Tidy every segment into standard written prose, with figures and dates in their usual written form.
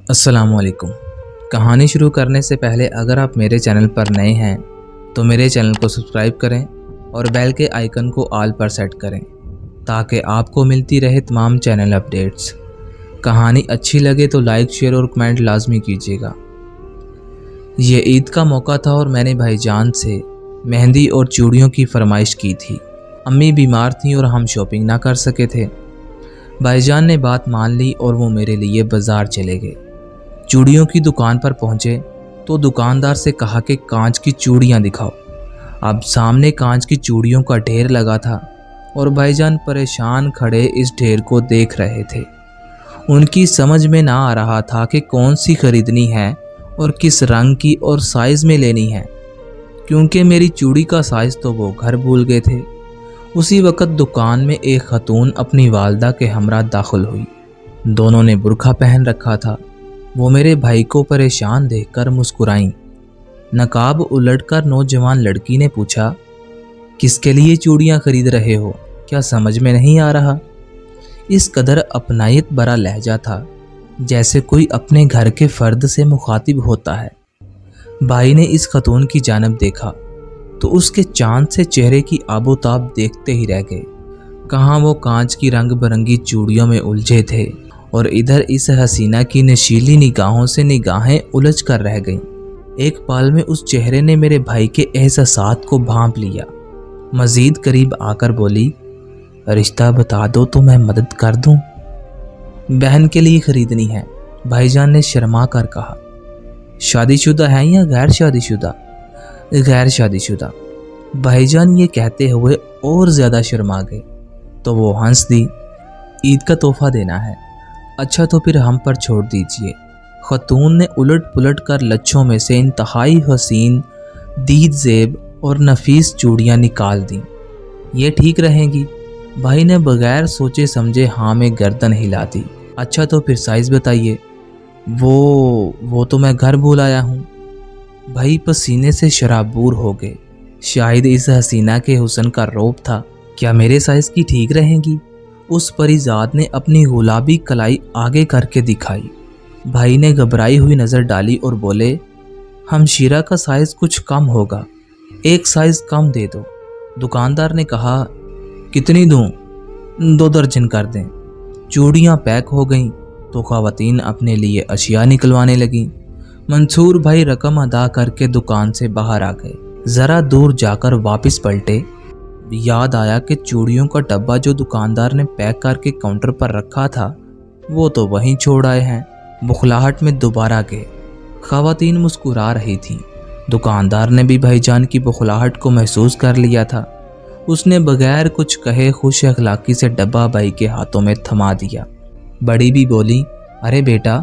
अस्सलाम वालेकुम। कहानी शुरू करने से पहले अगर आप मेरे चैनल पर नए हैं तो मेरे चैनल को सब्सक्राइब करें और बेल के आइकन को ऑल पर सेट करें ताकि आपको मिलती रहे तमाम चैनल अपडेट्स। कहानी अच्छी लगे तो लाइक, शेयर और कमेंट लाजमी कीजिएगा। ये ईद का मौका था और मैंने भाईजान से मेहंदी और चूड़ियों की फरमाइश की थी। अम्मी बीमार थीं और हम शॉपिंग ना कर सके थे। भाईजान ने बात मान ली और वो मेरे लिए बाज़ार चले गए। चूड़ियों की दुकान पर पहुंचे तो दुकानदार से कहा कि कांच की चूड़ियां दिखाओ। अब सामने कांच की चूड़ियों का ढेर लगा था और भाईजान परेशान खड़े इस ढेर को देख रहे थे। उनकी समझ में ना आ रहा था कि कौन सी खरीदनी है और किस रंग की और साइज़ में लेनी है, क्योंकि मेरी चूड़ी का साइज़ तो वो घर भूल गए थे। उसी वक्त दुकान में एक खतून अपनी वालदा के हमरा दाखिल हुई। दोनों ने बुर्का पहन रखा था। वो मेरे भाई को परेशान देखकर मुस्कुराईं। नकाब उलटकर नौजवान लड़की ने पूछा, किसके लिए चूड़ियाँ खरीद रहे हो, क्या समझ में नहीं आ रहा? इस कदर अपनायत भरा लहजा था जैसे कोई अपने घर के फर्द से मुखातिब होता है। भाई ने इस खतून की जानब देखा तो उसके चांद से चेहरे की आबोताब देखते ही रह गए। कहाँ वो कांच की रंग बिरंगी चूड़ियों में उलझे थे और इधर इस हसीना की नशीली निगाहों से निगाहें उलझ कर रह गईं। एक पल में उस चेहरे ने मेरे भाई के एहसासात को भांप लिया। मजीद करीब आकर बोली, रिश्ता बता दो तो मैं मदद कर दूं। बहन के लिए खरीदनी है, भाईजान ने शर्मा कर कहा। शादीशुदा है या गैर शादीशुदा? गैर शादीशुदा। भाईजान ये कहते हुए और ज़्यादा शर्मा गए तो वो हंस दी। ईद का तोहफा देना है, अच्छा तो फिर हम पर छोड़ दीजिए। खतून ने उलट पुलट कर लच्छों में से इंतहाई हसीन, दीद ज़ेब और नफीस चूड़ियाँ निकाल दी। ये ठीक रहेंगी? भाई ने बगैर सोचे समझे हाँ में गर्दन हिला दी। अच्छा तो फिर साइज़ बताइए। वो तो मैं घर भूल आया हूँ। भाई पसीने से शराबूर हो गए। शायद इस हसीना के हुस्न का रौब था। क्या मेरे साइज़ की ठीक रहेंगी? उस परिजात ने अपनी गुलाबी कलाई आगे करके दिखाई। भाई ने घबराई हुई नज़र डाली और बोले, हमशीरा का साइज़ कुछ कम होगा, एक साइज़ कम दे दो। दुकानदार ने कहा, कितनी दूं? 2 दर्जन कर दें। चूड़ियाँ पैक हो गईं तो ख़वातीन अपने लिए अशिया निकलवाने लगीं। मंसूर भाई रकम अदा करके दुकान से बाहर आ गए। ज़रा दूर जाकर वापस पलटे। याद आया कि चूड़ियों का डब्बा जो दुकानदार ने पैक करके काउंटर पर रखा था वो तो वहीं छोड़ आए हैं। बुखलाहट में दोबारा गए। ख़वातीन मुस्कुरा रही थीं। दुकानदार ने भी भाईजान की बुखलाहट को महसूस कर लिया था। उसने बगैर कुछ कहे खुश अखलाकी से डब्बा भाई के हाथों में थमा दिया। बड़ी भी बोली, अरे बेटा,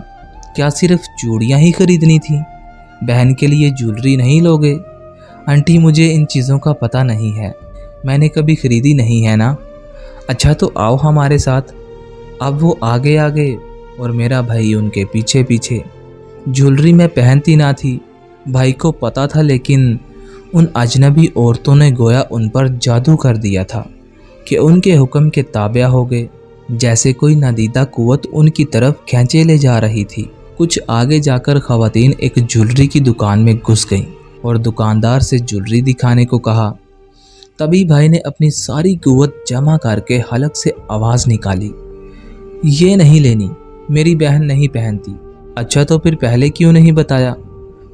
क्या सिर्फ चूड़ियाँ ही खरीदनी थी? बहन के लिए ज्वेलरी नहीं लोगे? आंटी, मुझे इन चीज़ों का पता नहीं है, मैंने कभी खरीदी नहीं है ना। अच्छा तो आओ हमारे साथ। अब वो आगे आगे और मेरा भाई उनके पीछे पीछे। ज्वेलरी में पहनती ना थी, भाई को पता था, लेकिन उन अजनबी औरतों ने गोया उन पर जादू कर दिया था कि उनके हुक्म के ताबिया हो गए, जैसे कोई नादीदा कुव्वत उनकी तरफ खींचे ले जा रही थी। कुछ आगे जाकर ख़वातीन एक ज्वेलरी की दुकान में घुस गईं और दुकानदार से ज्वेलरी दिखाने को कहा। तभी भाई ने अपनी सारी कुव्वत जमा करके हलक से आवाज़ निकाली, ये नहीं लेनी, मेरी बहन नहीं पहनती। अच्छा तो फिर पहले क्यों नहीं बताया?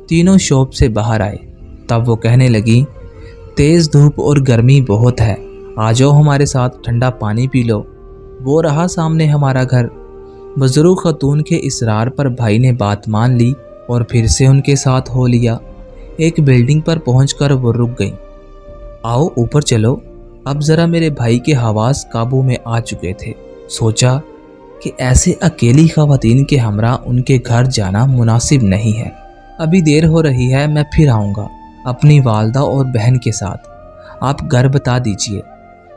तीनों शॉप से बाहर आए। तब वो कहने लगी, तेज़ धूप और गर्मी बहुत है, आ जाओ हमारे साथ, ठंडा पानी पी लो। वो रहा सामने हमारा घर। बुजुर्ग खतून के इसरार पर भाई ने बात मान ली और फिर से उनके साथ हो लिया। एक बिल्डिंग पर पहुंचकर वो रुक गई। आओ ऊपर चलो। अब ज़रा मेरे भाई के हवास काबू में आ चुके थे। सोचा कि ऐसे अकेली ख़वातीन के हमरा उनके घर जाना मुनासिब नहीं है। अभी देर हो रही है, मैं फिर आऊँगा अपनी वालदा और बहन के साथ, आप घर बता दीजिए।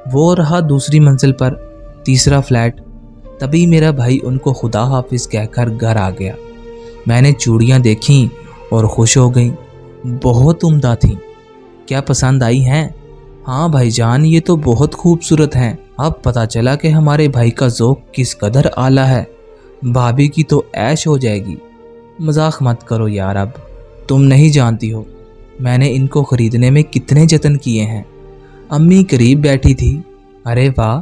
वो रहा दूसरी मंजिल पर, तीसरा फ्लैट। तभी मेरा भाई उनको खुदा हाफिज़ कहकर घर आ गया। मैंने चूड़ियाँ देखीं और खुश हो गई, बहुत उम्दा थीं। क्या पसंद आई हैं? हाँ भाईजान, ये तो बहुत खूबसूरत हैं। अब पता चला कि हमारे भाई का ज़ौक़ किस कदर आला है। भाभी की तो ऐश हो जाएगी। मजाक मत करो यार, अब तुम नहीं जानती हो मैंने इनको खरीदने में कितने जतन किए हैं। अम्मी करीब बैठी थी। अरे वाह,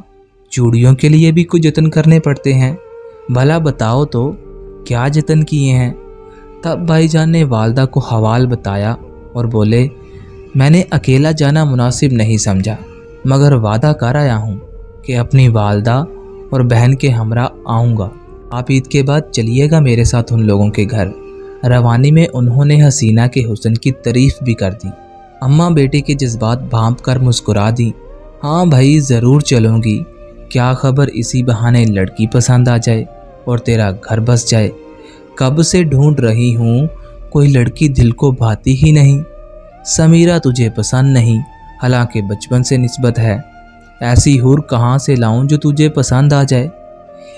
चूड़ियों के लिए भी कुछ जतन करने पड़ते हैं। भला बताओ तो क्या जतन किए हैं। तब भाईजान ने वालदा को हवाल बताया और बोले, मैंने अकेला जाना मुनासिब नहीं समझा, मगर वादा कर आया हूँ कि अपनी वालदा और बहन के हमरा आऊँगा। आप ईद के बाद चलिएगा मेरे साथ उन लोगों के घर। रवानी में उन्होंने हसीना के हुस्न की तारीफ भी कर दी। अम्मा बेटे के जज्बात भांप कर मुस्कुरा दी। हाँ भाई, ज़रूर चलूँगी। क्या खबर इसी बहाने लड़की पसंद आ जाए और तेरा घर बस जाए। कब से ढूंढ रही हूँ, कोई लड़की दिल को भाती ही नहीं। समीरा तुझे पसंद नहीं, हालांकि बचपन से निस्बत है। ऐसी हूर कहाँ से लाऊं जो तुझे पसंद आ जाए।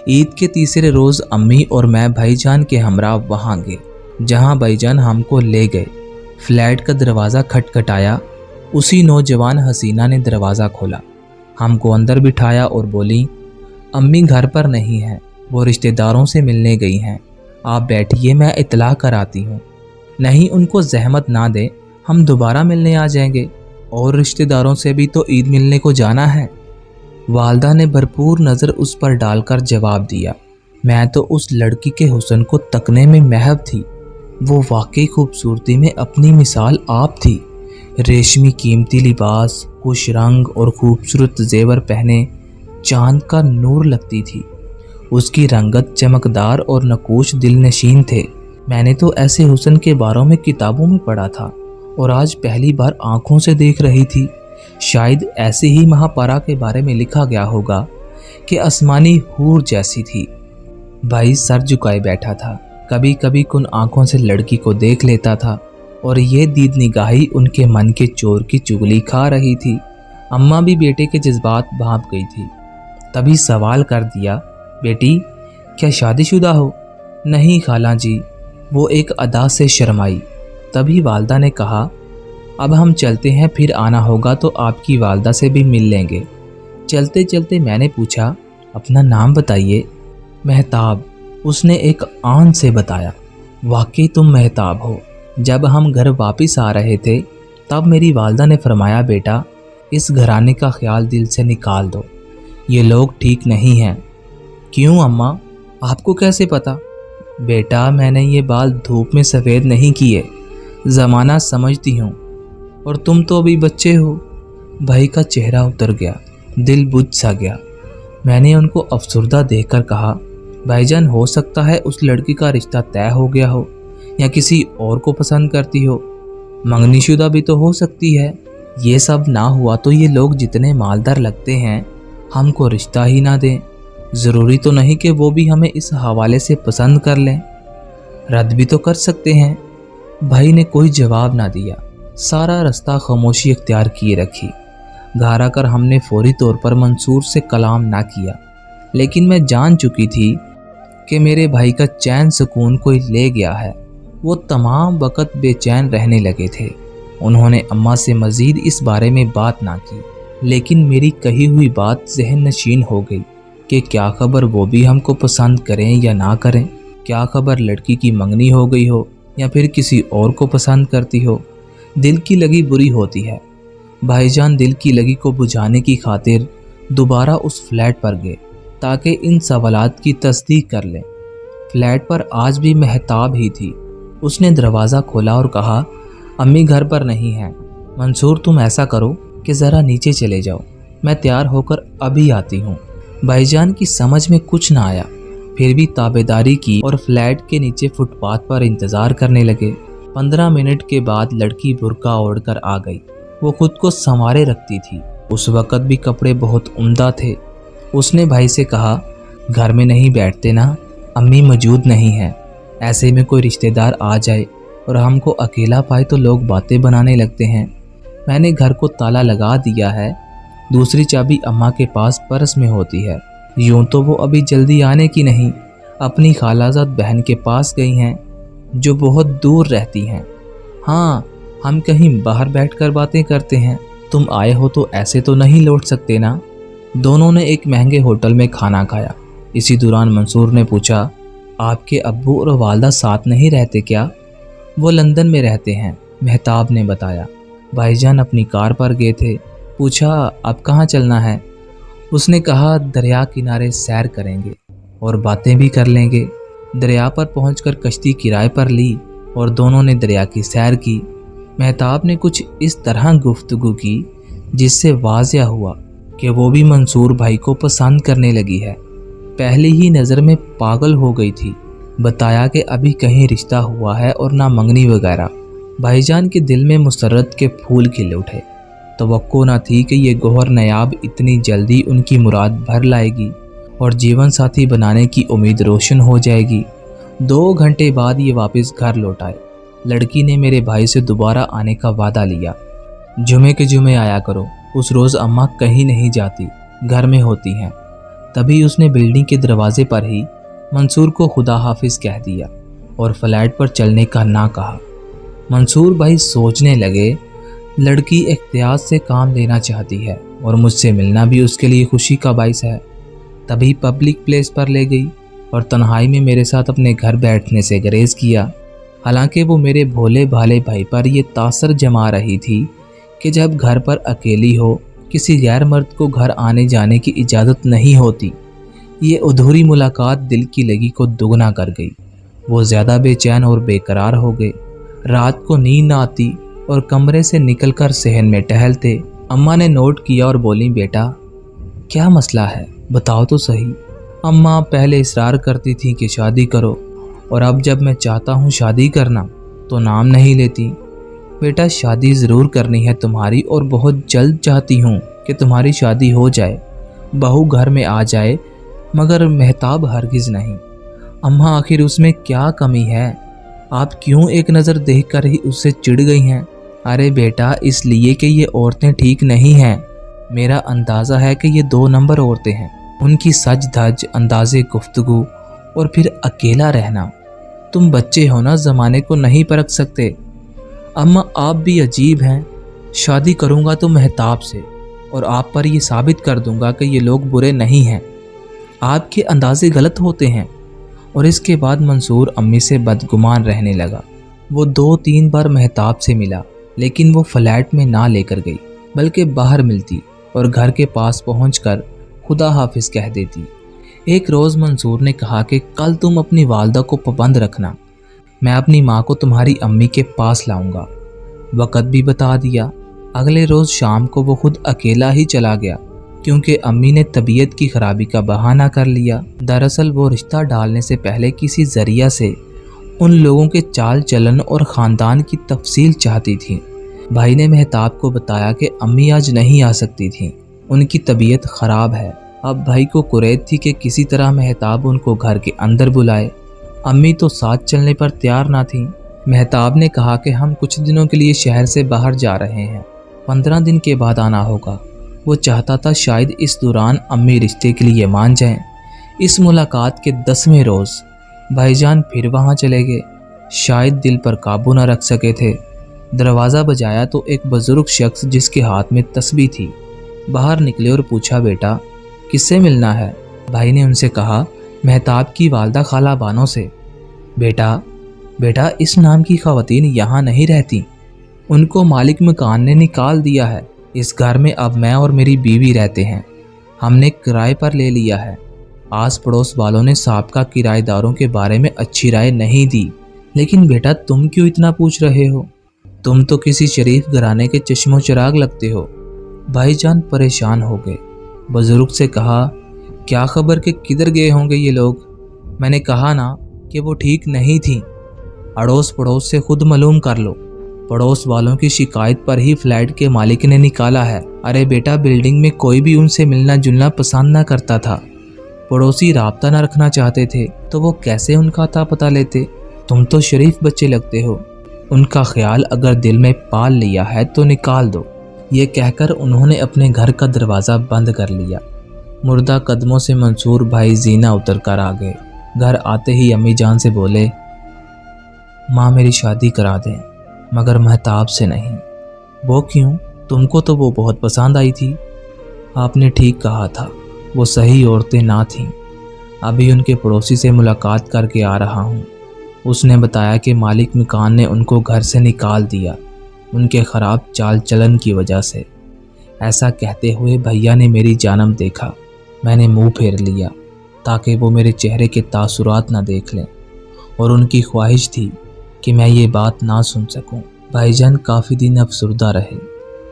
ईद के तीसरे रोज़ अम्मी और मैं भाईजान के हमरा वहाँ गए जहाँ भाईजान हमको ले गए। फ्लैट का दरवाज़ा खटखटाया। उसी नौजवान हसीना ने दरवाज़ा खोला, हमको अंदर बिठाया और बोली, अम्मी घर पर नहीं है, वो रिश्तेदारों से मिलने गई हैं। आप बैठिए, मैं इतला कराती हूँ। नहीं, उनको जहमत ना दे, हम दोबारा मिलने आ जाएंगे। और रिश्तेदारों से भी तो ईद मिलने को जाना है। वालदा ने भरपूर नज़र उस पर डालकर जवाब दिया, मैं तो उस लड़की के हुस्न को तकने में महव थी। वो वाकई खूबसूरती में अपनी मिसाल आप थी। रेशमी कीमती लिबास, खुश रंग और खूबसूरत जेवर पहने चांद का नूर लगती थी। उसकी रंगत चमकदार और नकूश दिल नशीन थे। मैंने तो ऐसे हुस्न के बारे में किताबों में पढ़ा था और आज पहली बार आंखों से देख रही थी। शायद ऐसे ही महापारा के बारे में लिखा गया होगा कि आसमानी हूर जैसी थी। भाई सर झुकाए बैठा था। कभी कभी उन आंखों से लड़की को देख लेता था और ये दीद निगाही उनके मन के चोर की चुगली खा रही थी। अम्मा भी बेटे के जज्बात भांप गई थी। तभी सवाल कर दिया, बेटी क्या शादीशुदा हो? नहीं खाला जी, वो एक अदा से शर्माई। तभी वालदा ने कहा, अब हम चलते हैं, फिर आना होगा तो आपकी वालदा से भी मिल लेंगे। चलते चलते मैंने पूछा, अपना नाम बताइए। महताब, उसने एक आन से बताया। वाकई तुम महताब हो। जब हम घर वापस आ रहे थे तब मेरी वालदा ने फरमाया, बेटा इस घराने का ख्याल दिल से निकाल दो, ये लोग ठीक नहीं हैं। क्यों अम्मा, आपको कैसे पता? बेटा मैंने ये बाल धूप में सफ़ेद नहीं किए, ज़माना समझती हूँ, और तुम तो अभी बच्चे हो। भाई का चेहरा उतर गया, दिल बुझ सा गया। मैंने उनको अफसुर्दा देखकर कहा, भाईजान हो सकता है उस लड़की का रिश्ता तय हो गया हो या किसी और को पसंद करती हो। मंगनीशुदा भी तो हो सकती है। ये सब ना हुआ तो ये लोग जितने मालदार लगते हैं हमको रिश्ता ही ना दें। ज़रूरी तो नहीं कि वो भी हमें इस हवाले से पसंद कर लें, रद्द भी तो कर सकते हैं। भाई ने कोई जवाब ना दिया। सारा रास्ता खामोशी इख्तियार किए रखी। घर आकर हमने फौरी तौर पर मंसूर से कलाम ना किया, लेकिन मैं जान चुकी थी कि मेरे भाई का चैन सुकून कोई ले गया है। वो तमाम वक़्त बेचैन रहने लगे थे। उन्होंने अम्मा से मज़ीद इस बारे में बात ना की, लेकिन मेरी कही हुई बात जहन नशीन हो गई कि क्या खबर वो भी हमको पसंद करें या ना करें। क्या खबर लड़की की मंगनी हो गई हो या फिर किसी और को पसंद करती हो। दिल की लगी बुरी होती है। भाईजान दिल की लगी को बुझाने की खातिर दोबारा उस फ्लैट पर गए ताकि इन सवालात की तस्दीक कर लें। फ्लैट पर आज भी महताब ही थी। उसने दरवाज़ा खोला और कहा, अम्मी घर पर नहीं है। मंसूर तुम ऐसा करो कि ज़रा नीचे चले जाओ, मैं तैयार होकर अभी आती हूँ। भाईजान की समझ में कुछ ना आया, फिर भी ताबेदारी की और फ्लैट के नीचे फुटपाथ पर इंतज़ार करने लगे। 15 मिनट के बाद लड़की बुर्का ओढ़कर आ गई। वो खुद को संवारे रखती थी। उस वक़्त भी कपड़े बहुत उम्दा थे। उसने भाई से कहा, घर में नहीं बैठते ना, अम्मी मौजूद नहीं है। ऐसे में कोई रिश्तेदार आ जाए और हमको अकेला पाए तो लोग बातें बनाने लगते हैं। मैंने घर को ताला लगा दिया है। दूसरी चाबी अम्मा के पास पर्स में होती है। यूं तो वो अभी जल्दी आने की नहीं, अपनी खालाजाद बहन के पास गई हैं जो बहुत दूर रहती हैं। हाँ, हम कहीं बाहर बैठकर बातें करते हैं। तुम आए हो तो ऐसे तो नहीं लौट सकते ना। दोनों ने एक महंगे होटल में खाना खाया। इसी दौरान मंसूर ने पूछा, آپ کے ابو اور والدہ ساتھ نہیں رہتے کیا؟ وہ لندن میں رہتے ہیں، مہتاب نے بتایا۔ بھائی جان اپنی کار پر گئے تھے۔ پوچھا اب کہاں چلنا ہے؟ اس نے کہا دریا کنارے سیر کریں گے اور باتیں بھی کر لیں گے۔ دریا پر پہنچ کر کشتی کرائے پر لی اور دونوں نے دریا کی سیر کی۔ مہتاب نے کچھ اس طرح گفتگو کی جس سے واضح ہوا کہ وہ بھی منصور بھائی کو پسند کرنے لگی ہے۔ پہلی ہی نظر میں پاگل ہو گئی تھی۔ بتایا کہ ابھی کہیں رشتہ ہوا ہے اور نہ منگنی وغیرہ۔ بھائی جان کے دل میں مسرت کے پھول کھل اٹھے۔ توقع نہ تھی کہ یہ گوہر نیاب اتنی جلدی ان کی مراد بھر لائے گی اور جیون ساتھی بنانے کی امید روشن ہو جائے گی۔ 2 گھنٹے بعد یہ واپس گھر لوٹ آئے۔ لڑکی نے میرے بھائی سے دوبارہ آنے کا وعدہ لیا۔ جمعے کے جمعے آیا کرو۔ اس روز اماں کہیں نہیں جاتی، گھر میں ہوتی ہیں۔ تبھی اس نے بلڈنگ کے دروازے پر ہی منصور کو خدا حافظ کہہ دیا اور فلیٹ پر چلنے کا نہ کہا۔ منصور بھائی سوچنے لگے لڑکی احتیاط سے کام لینا چاہتی ہے اور مجھ سے ملنا بھی اس کے لیے خوشی کا باعث ہے۔ تبھی پبلک پلیس پر لے گئی اور تنہائی میں میرے ساتھ اپنے گھر بیٹھنے سے گریز کیا۔ حالانکہ وہ میرے بھولے بھالے بھائی پر یہ تاثر جما رہی تھی کہ جب گھر پر اکیلی ہو کسی غیر مرد کو گھر آنے جانے کی اجازت نہیں ہوتی۔ یہ ادھوری ملاقات دل کی لگی کو دگنا کر گئی۔ وہ زیادہ بے چین اور بے قرار ہو گئے۔ رات کو نیند نہ آتی اور کمرے سے نکل کر صحن میں ٹہلتے۔ اماں نے نوٹ کیا اور بولی بیٹا کیا مسئلہ ہے بتاؤ تو صحیح۔ اماں پہلے اصرار کرتی تھی کہ شادی کرو اور اب جب میں چاہتا ہوں شادی کرنا تو نام نہیں لیتی۔ بیٹا شادی ضرور کرنی ہے تمہاری اور بہت جلد چاہتی ہوں کہ تمہاری شادی ہو جائے، بہو گھر میں آ جائے، مگر مہتاب ہرگز نہیں۔ اماں آخر اس میں کیا کمی ہے؟ آپ کیوں ایک نظر دیکھ کر ہی اس سے چڑ گئی ہیں؟ ارے بیٹا اس لیے کہ یہ عورتیں ٹھیک نہیں ہیں۔ میرا اندازہ ہے کہ یہ 2 نمبر عورتیں ہیں۔ ان کی سج دھج، انداز گفتگو اور پھر اکیلا رہنا۔ تم بچے ہو نا، زمانے کو نہیں پرکھ سکتے۔ اماں آپ بھی عجیب ہیں۔ شادی کروں گا تو مہتاب سے اور آپ پر یہ ثابت کر دوں گا کہ یہ لوگ برے نہیں ہیں، آپ کے اندازے غلط ہوتے ہیں۔ اور اس کے بعد منصور امی سے بدگمان رہنے لگا۔ وہ 2-3 بار مہتاب سے ملا لیکن وہ فلیٹ میں نہ لے کر گئی بلکہ باہر ملتی اور گھر کے پاس پہنچ کر خدا حافظ کہہ دیتی۔ ایک روز منصور نے کہا کہ کل تم اپنی والدہ کو پابند رکھنا، میں اپنی ماں کو تمہاری امی کے پاس لاؤں گا۔ وقت بھی بتا دیا۔ اگلے روز شام کو وہ خود اکیلا ہی چلا گیا کیونکہ امی نے طبیعت کی خرابی کا بہانہ کر لیا۔ دراصل وہ رشتہ ڈالنے سے پہلے کسی ذریعہ سے ان لوگوں کے چال چلن اور خاندان کی تفصیل چاہتی تھی۔ بھائی نے مہتاب کو بتایا کہ امی آج نہیں آ سکتی تھیں، ان کی طبیعت خراب ہے۔ اب بھائی کو قریب تھی کہ کسی طرح مہتاب ان کو گھر کے اندر بلائے۔ امی تو ساتھ چلنے پر تیار نہ تھیں۔ مہتاب نے کہا کہ ہم کچھ دنوں کے لیے شہر سے باہر جا رہے ہیں، 15 دن کے بعد آنا ہوگا۔ وہ چاہتا تھا شاید اس دوران امی رشتے کے لیے مان جائیں۔ اس ملاقات کے 10ویں روز بھائی جان پھر وہاں چلے گئے۔ شاید دل پر قابو نہ رکھ سکے تھے۔ دروازہ بجایا تو ایک بزرگ شخص جس کے ہاتھ میں تسبیح تھی باہر نکلے اور پوچھا بیٹا کس سے ملنا ہے؟ بھائی نے ان سے کہا مہتاب کی والدہ خالہ بانو سے۔ بیٹا اس نام کی خواتین یہاں نہیں رہتی، ان کو مالک مکان نے نکال دیا ہے۔ اس گھر میں اب میں اور میری بیوی رہتے ہیں، ہم نے کرائے پر لے لیا ہے۔ آس پڑوس والوں نے سابقہ کرایہ داروں کے بارے میں اچھی رائے نہیں دی، لیکن بیٹا تم کیوں اتنا پوچھ رہے ہو؟ تم تو کسی شریف گھرانے کے چشم و چراغ لگتے ہو۔ بھائی جان پریشان ہو گئے۔ بزرگ سے کہا کیا خبر کہ کدھر گئے ہوں گے یہ لوگ؟ میں نے کہا نا کہ وہ ٹھیک نہیں تھیں، اڑوس پڑوس سے خود معلوم کر لو۔ پڑوس والوں کی شکایت پر ہی فلیٹ کے مالک نے نکالا ہے۔ ارے بیٹا بلڈنگ میں کوئی بھی ان سے ملنا جلنا پسند نہ کرتا تھا، پڑوسی رابطہ نہ رکھنا چاہتے تھے تو وہ کیسے ان کا اتا پتہ لیتے؟ تم تو شریف بچے لگتے ہو، ان کا خیال اگر دل میں پال لیا ہے تو نکال دو۔ یہ کہہ کر انہوں نے اپنے گھر کا دروازہ بند کر لیا۔ مردہ قدموں سے منصور بھائی زینہ اتر کر آ گئے۔ گھر آتے ہی امی جان سے بولے ماں میری شادی کرا دیں مگر مہتاب سے نہیں۔ وہ کیوں؟ تم کو تو وہ بہت پسند آئی تھی۔ آپ نے ٹھیک کہا تھا، وہ صحیح عورتیں نہ تھیں۔ ابھی ان کے پڑوسی سے ملاقات کر کے آ رہا ہوں۔ اس نے بتایا کہ مالک مکان نے ان کو گھر سے نکال دیا، ان کے خراب چال چلن کی وجہ سے۔ ایسا کہتے ہوئے بھیا نے میری جانب دیکھا۔ میں نے منہ پھیر لیا تاکہ وہ میرے چہرے کے تاثرات نہ دیکھ لیں، اور ان کی خواہش تھی کہ میں یہ بات نہ سن سکوں۔ بھائی جان کافی دن افسردہ رہے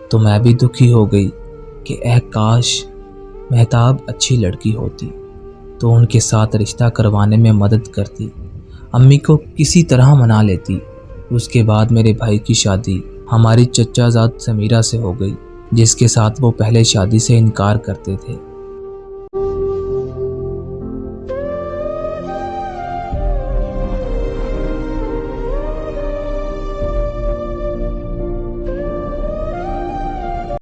تو میں بھی دکھی ہو گئی کہ اے کاش مہتاب اچھی لڑکی ہوتی تو ان کے ساتھ رشتہ کروانے میں مدد کرتی، امی کو کسی طرح منا لیتی۔ اس کے بعد میرے بھائی کی شادی ہماری چچا زاد سمیرہ سے ہو گئی، جس کے ساتھ وہ پہلے شادی سے انکار کرتے تھے۔